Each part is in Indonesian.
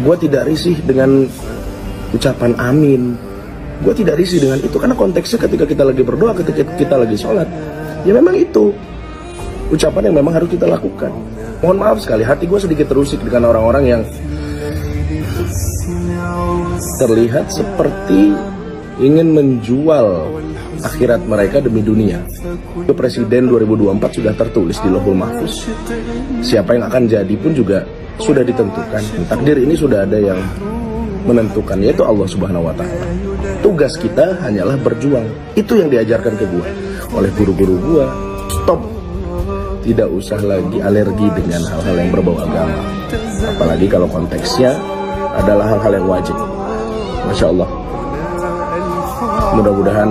Gue tidak risih dengan ucapan amin. Gue tidak risih dengan itu karena konteksnya ketika kita lagi berdoa, ketika kita lagi sholat, ya memang itu ucapan yang memang harus kita lakukan. Mohon maaf sekali, hati gue sedikit terusik dengan orang-orang yang terlihat seperti ingin menjual akhirat mereka demi dunia. Presiden 2024 sudah tertulis di Lauhul Mahfuz. Siapa yang akan jadi pun juga sudah ditentukan. Takdir ini sudah ada yang menentukan, yaitu Allah Subhanahu wa Ta'ala. Tugas kita hanyalah berjuang. Itu yang diajarkan ke gua oleh guru-guru gua. Stop. Tidak usah lagi alergi dengan hal-hal yang berbau agama. Apalagi kalau konteksnya adalah hal-hal yang wajib. Masya Allah. Mudah-mudahan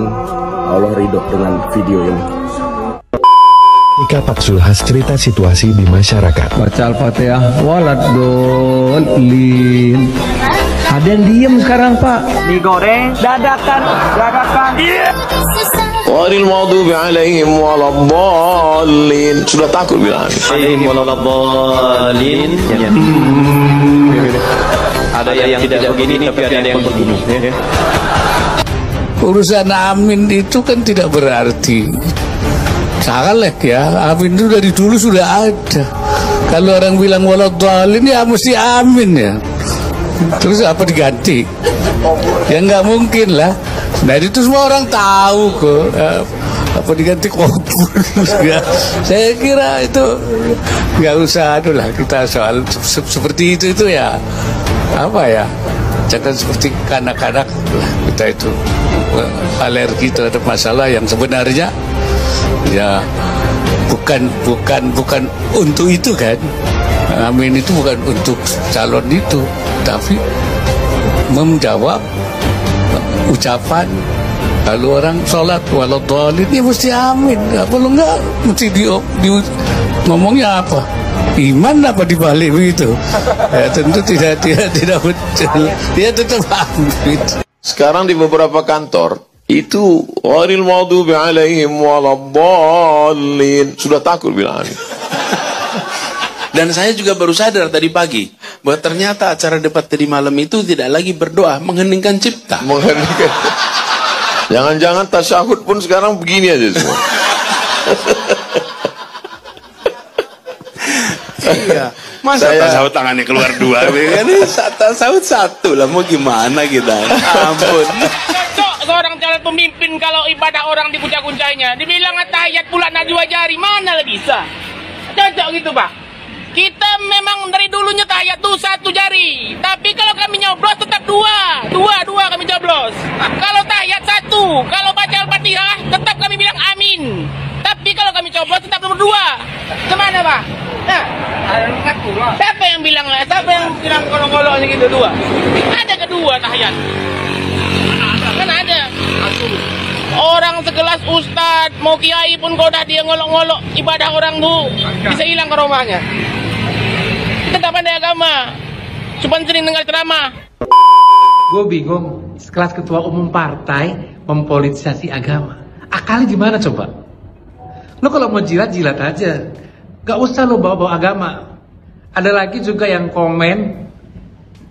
Allah ridho dengan video ini. Ika Paksul khas cerita situasi di masyarakat. Baca Al-Fatihah waladolin. Ada yang diem sekarang, Pak. Digoreng dadakan. Ghairil maghdubi alaihim waladdallin. Sudah takut bilang. Alaihim waladdallin. Ada yang tidak begini tapi ada yang begini. Urusan amin itu kan tidak berarti salah ya. Amin itu dari dulu sudah ada. Kalau orang bilang waladhdallin ya mesti amin ya. Terus apa diganti? Ya nggak mungkin lah. Nah itu semua orang tahu kok. Apa diganti kubur? Ya, saya kira itu nggak usah lah kita soal seperti itu ya. Apa ya? Jangan seperti kanak-kanak lah kita itu alergi terhadap masalah yang sebenarnya ya bukan untuk itu kan. Amin itu bukan untuk calon itu, tapi menjawab ucapan. Kalau orang sholat waladhdallin ya mesti amin. Kalau enggak mesti di ngomongnya apa? Iman apa dibalik itu? Ya tentu tidak betul. Dia tetap amin. Sekarang di beberapa kantor itu ghairil maghdubi alaihim waladdallin. Sudah takut bilang. Dan saya juga baru sadar tadi pagi bahwa ternyata acara debat tadi malam itu tidak lagi berdoa, mengheningkan cipta. Mengheningkan. Jangan-jangan tasyahud pun sekarang begini aja semua. Iya. Masa tasawuf tangannya keluar dua, kan? Tasawuf satu lah, mau gimana kita? Ampun. Cocok seorang calon pemimpin kalau ibadah orang dipuja-pujanya. Dibilang tahiyat pula nak dua jari, mana lah bisa? Cocok gitu, Pak. Kita memang dari dulunya tahiyat tuh satu jari. Tapi kalau kami nyoblos tetap dua kami nyoblos. Kalau tahiyat satu, kalau baca Al-Fatihah tetap kami bilang amin. Tapi kalau kami coblos tetap nomor dua. Kemana, Pak? Nah, siapa yang bilang kolong-kolongnya gitu dua? Ada kedua tahiyat. Kan ada. Orang sekelas ustad, mau kiai pun kalau dah dia ngolok-ngolok ibadah orang tuh bisa hilang ke rumahnya. Kita tak pandai agama, cuma sering dengar ceramah. Gue bingung, sekelas ketua umum partai mempolitisasi agama. Akalnya gimana coba? Lo kalau mau jilat aja, gak usah lo bawa-bawa agama. Ada lagi juga yang komen,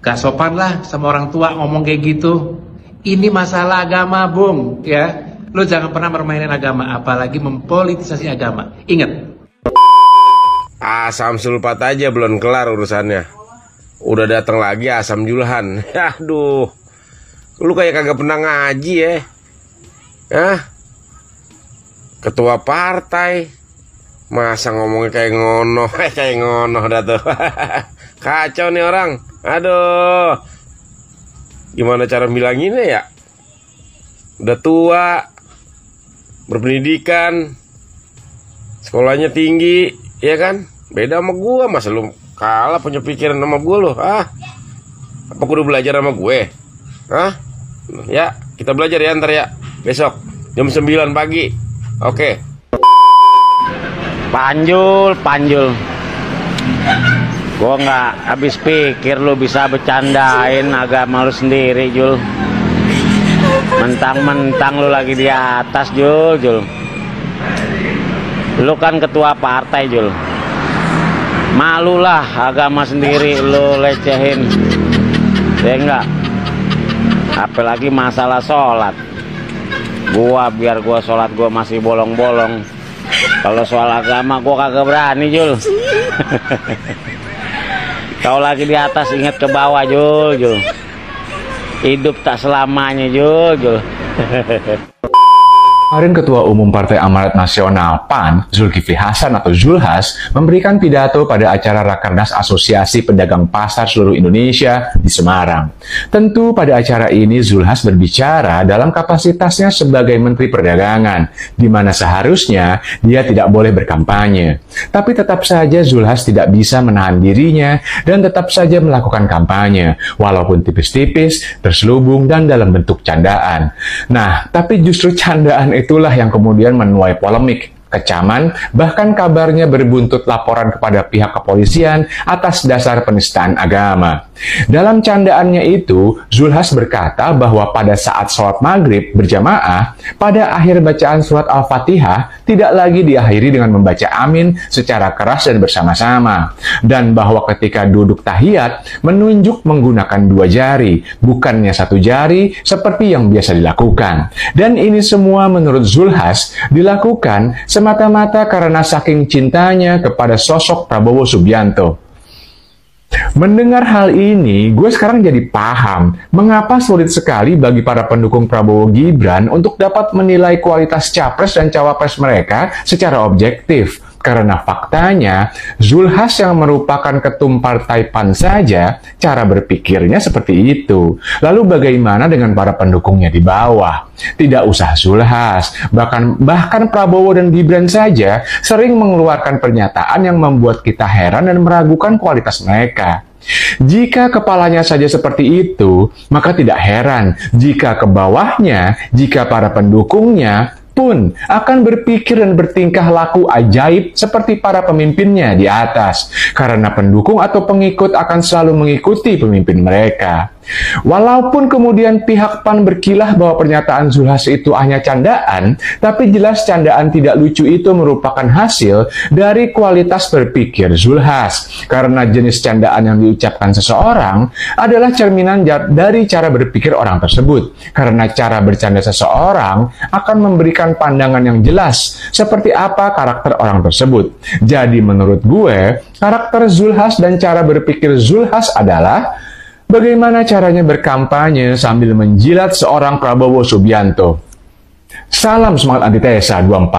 gak sopan lah sama orang tua ngomong kayak gitu. Ini masalah agama, Bung, ya. Lo jangan pernah permainin agama, apalagi mempolitisasi agama. Ingat. Asam sulfat aja belum kelar urusannya. Udah datang lagi asam julhan. Aduh. Lu kayak kagak pernah ngaji ya. Hah? Ketua partai masa ngomongnya kayak ngono. Kayak ngono dah tuh. Kacau nih orang. Aduh. Gimana cara bilanginnya ya? Udah tua, berpendidikan, sekolahnya tinggi, ya kan? Beda sama gua, masa lu kalah punya pikiran sama gua lo? Ah, apa kudu belajar sama gue? Hah? Ya, kita belajar ya ntar ya. Besok jam 9 pagi. Oke. Panjul. Gua nggak habis pikir lu bisa bercandain agama lu sendiri, Jul. Mentang-mentang lu lagi di atas, Jul. Lu kan ketua partai, Jul. Malulah agama sendiri lu lecehin. Ya enggak, apalagi masalah sholat. Biar gua sholat gua masih bolong-bolong. Kalau soal agama gua kagak berani, Jul. Kau lagi di atas, ingat ke bawah, Jul. Hidup tak selamanya, Jul. Kemarin Ketua Umum Partai Amanat Nasional PAN, Zulkifli Hasan atau Zulhas, memberikan pidato pada acara Rakernas Asosiasi Pedagang Pasar Seluruh Indonesia di Semarang. Tentu pada acara ini Zulhas berbicara dalam kapasitasnya sebagai Menteri Perdagangan, di mana seharusnya dia tidak boleh berkampanye. Tapi tetap saja Zulhas tidak bisa menahan dirinya dan tetap saja melakukan kampanye, walaupun tipis-tipis, terselubung, dan dalam bentuk candaan. Nah, tapi justru candaan itulah yang kemudian menuai polemik, kecaman, bahkan kabarnya berbuntut laporan kepada pihak kepolisian atas dasar penistaan agama. Dalam candaannya itu, Zulhas berkata bahwa pada saat sholat maghrib berjamaah, pada akhir bacaan surat Al-Fatihah tidak lagi diakhiri dengan membaca amin secara keras dan bersama-sama. Dan bahwa ketika duduk tahiyat, menunjuk menggunakan 2 jari, bukannya 1 jari seperti yang biasa dilakukan. Dan ini semua menurut Zulhas dilakukan semata-mata karena saking cintanya kepada sosok Prabowo Subianto. Mendengar hal ini, gue sekarang jadi paham mengapa sulit sekali bagi para pendukung Prabowo Gibran untuk dapat menilai kualitas capres dan cawapres mereka secara objektif. Karena faktanya, Zulhas yang merupakan ketum partai PAN saja, cara berpikirnya seperti itu. Lalu bagaimana dengan para pendukungnya di bawah? Tidak usah Zulhas, bahkan Prabowo dan Gibran saja sering mengeluarkan pernyataan yang membuat kita heran dan meragukan kualitas mereka. Jika kepalanya saja seperti itu, maka tidak heran jika ke bawahnya, jika para pendukungnya pun akan berpikir dan bertingkah laku ajaib seperti para pemimpinnya di atas, karena pendukung atau pengikut akan selalu mengikuti pemimpin mereka. Walaupun kemudian pihak PAN berkilah bahwa pernyataan Zulhas itu hanya candaan, tapi jelas candaan tidak lucu itu merupakan hasil dari kualitas berpikir Zulhas, karena jenis candaan yang diucapkan seseorang adalah cerminan dari cara berpikir orang tersebut, karena cara bercanda seseorang akan memberikan pandangan yang jelas seperti apa karakter orang tersebut. Jadi menurut gue, karakter Zulhas dan cara berpikir Zulhas adalah bagaimana caranya berkampanye sambil menjilat seorang Prabowo Subianto. Salam semangat antitesa 24.